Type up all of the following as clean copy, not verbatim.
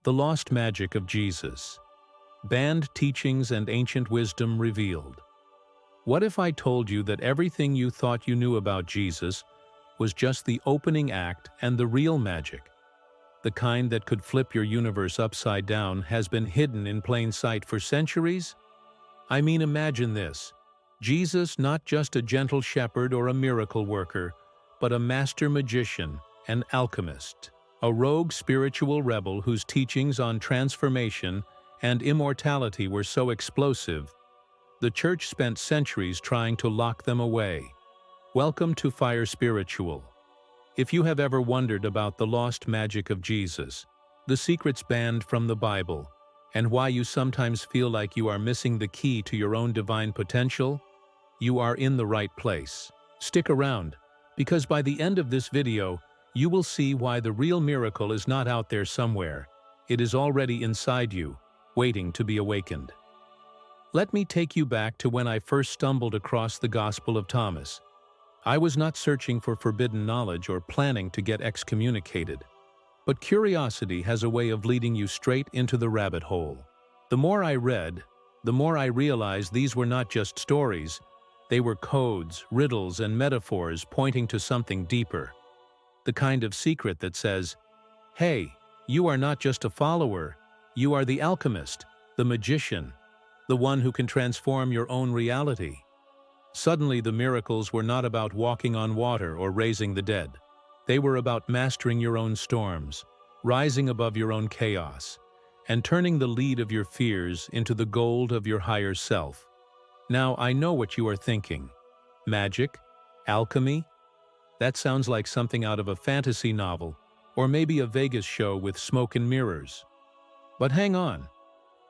The lost magic of Jesus. Banned teachings and ancient wisdom revealed. What if I told you that everything you thought you knew about Jesus was just the opening act and the real magic? The kind that could flip your universe upside down has been hidden in plain sight for centuries? I mean, imagine this. Jesus not just a gentle shepherd or a miracle worker, but a master magician, an alchemist, a rogue spiritual rebel whose teachings on transformation and immortality were so explosive, the church spent centuries trying to lock them away. Welcome to Fire Spiritual. If you have ever wondered about the lost magic of Jesus, the secrets banned from the Bible, and why you sometimes feel like you are missing the key to your own divine potential, you are in the right place. Stick around, because by the end of this video, you will see why the real miracle is not out there somewhere. It is already inside you, waiting to be awakened. Let me take you back to when I first stumbled across the Gospel of Thomas. I was not searching for forbidden knowledge or planning to get excommunicated. But curiosity has a way of leading you straight into the rabbit hole. The more I read, the more I realized these were not just stories. They were codes, riddles, and metaphors pointing to something deeper. The kind of secret that says, hey, you are not just a follower, you are the alchemist, the magician, the one who can transform your own reality. Suddenly, the miracles were not about walking on water or raising the dead. They were about mastering your own storms, rising above your own chaos, and turning the lead of your fears into the gold of your higher self. Now, I know what you are thinking. Magic? Alchemy? That sounds like something out of a fantasy novel, or maybe a Vegas show with smoke and mirrors. But hang on.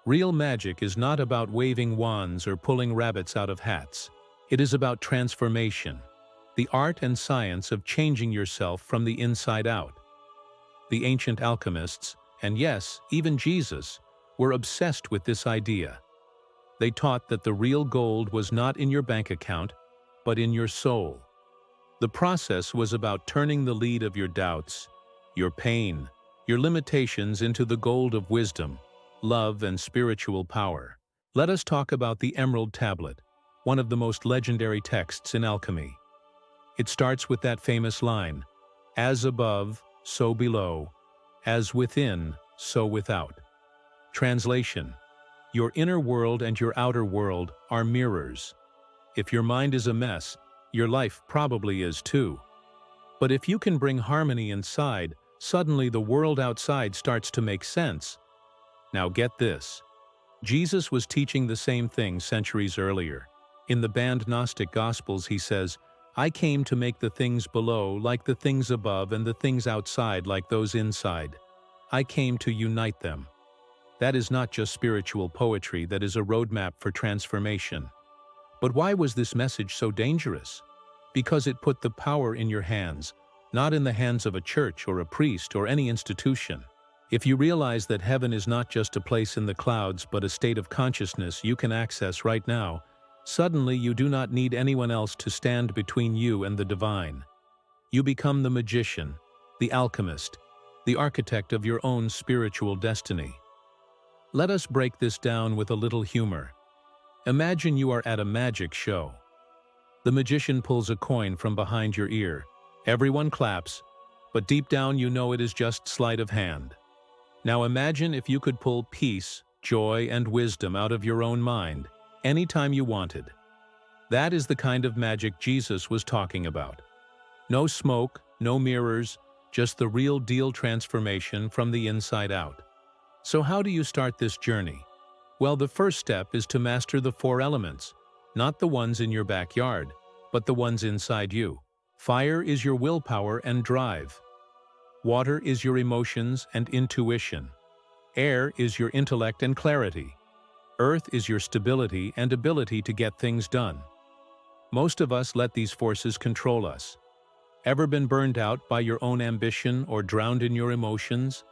Real magic is not about waving wands or pulling rabbits out of hats. It is about transformation, the art and science of changing yourself from the inside out. The ancient alchemists, and yes, even Jesus, were obsessed with this idea. They taught that the real gold was not in your bank account, but in your soul. The process was about turning the lead of your doubts, your pain, your limitations into the gold of wisdom, love, and spiritual power. Let us talk about the Emerald Tablet, one of the most legendary texts in alchemy. It starts with that famous line, as above, so below, as within, so without. Translation: your inner world and your outer world are mirrors. If your mind is a mess, your life probably is too. But if you can bring harmony inside, suddenly the world outside starts to make sense. Now get this. Jesus was teaching the same thing centuries earlier. In the banned Gnostic Gospels, he says, I came to make the things below like the things above and the things outside like those inside. I came to unite them. That is not just spiritual poetry, that is a roadmap for transformation. But why was this message so dangerous? Because it put the power in your hands, not in the hands of a church or a priest or any institution. If you realize that heaven is not just a place in the clouds but a state of consciousness you can access right now, suddenly you do not need anyone else to stand between you and the divine. You become the magician, the alchemist, the architect of your own spiritual destiny. Let us break this down with a little humor. Imagine you are at a magic show. The magician pulls a coin from behind your ear. Everyone claps, but deep down you know it is just sleight of hand. Now imagine if you could pull peace, joy, and wisdom out of your own mind anytime you wanted. That is the kind of magic Jesus was talking about. No smoke, no mirrors, just the real deal transformation from the inside out. So how do you start this journey? Well, the first step is to master the 4 elements, not the ones in your backyard, but the ones inside you. Fire is your willpower and drive. Water is your emotions and intuition. Air is your intellect and clarity. Earth is your stability and ability to get things done. Most of us let these forces control us. Ever been burned out by your own ambition or drowned in your emotions?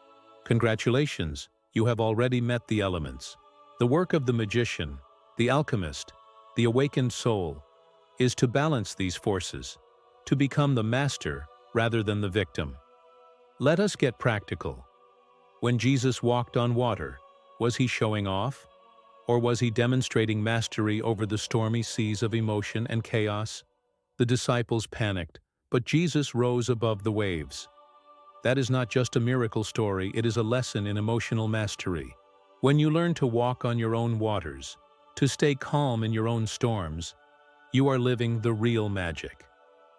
Congratulations, you have already met the elements. The work of the magician, the alchemist, the awakened soul, is to balance these forces, to become the master rather than the victim. Let us get practical. When Jesus walked on water, was he showing off? Or was he demonstrating mastery over the stormy seas of emotion and chaos? The disciples panicked, but Jesus rose above the waves. That is not just a miracle story, it is a lesson in emotional mastery. When you learn to walk on your own waters, to stay calm in your own storms, you are living the real magic.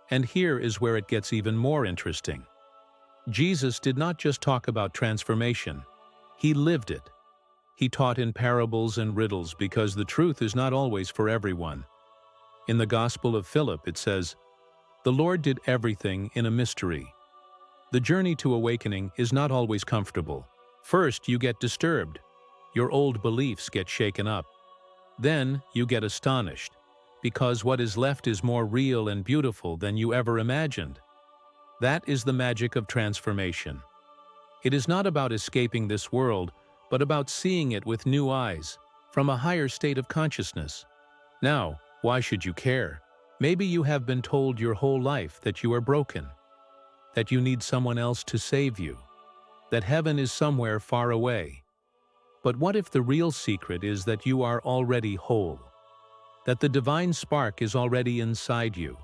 And here is where it gets even more interesting. Jesus did not just talk about transformation, he lived it. He taught in parables and riddles because the truth is not always for everyone. In the Gospel of Philip it says, "The Lord did everything in a mystery." The journey to awakening is not always comfortable. First, you get disturbed. Your old beliefs get shaken up. Then, you get astonished, because what is left is more real and beautiful than you ever imagined. That is the magic of transformation. It is not about escaping this world, but about seeing it with new eyes, from a higher state of consciousness. Now, why should you care? Maybe you have been told your whole life that you are broken, that you need someone else to save you, that heaven is somewhere far away. But what if the real secret is that you are already whole, that the divine spark is already inside you,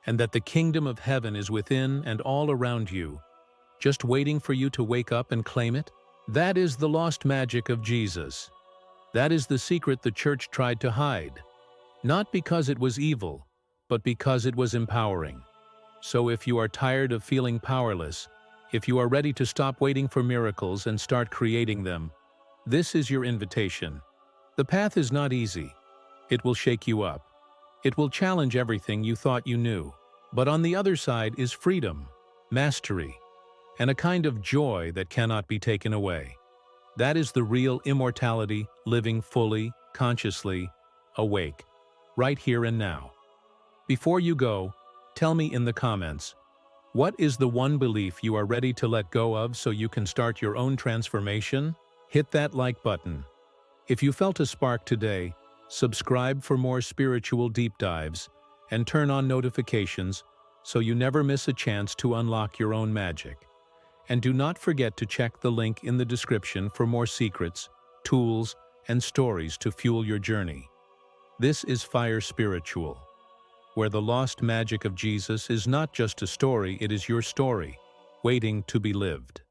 and that the kingdom of heaven is within and all around you, just waiting for you to wake up and claim it? That is the lost magic of Jesus. That is the secret the church tried to hide, not because it was evil, but because it was empowering. So if you are tired of feeling powerless, if you are ready to stop waiting for miracles and start creating them, this is your invitation. The path is not easy. It will shake you up. It will challenge everything you thought you knew. But on the other side is freedom, mastery, and a kind of joy that cannot be taken away. That is the real immortality, living fully, consciously, awake, right here and now. Before you go, tell me in the comments, what is the one belief you are ready to let go of so you can start your own transformation? Hit that like button. If you felt a spark today, subscribe for more spiritual deep dives and turn on notifications so you never miss a chance to unlock your own magic. And do not forget to check the link in the description for more secrets, tools, and stories to fuel your journey. This is Fire Spiritual, where the lost magic of Jesus is not just a story, it is your story, waiting to be lived.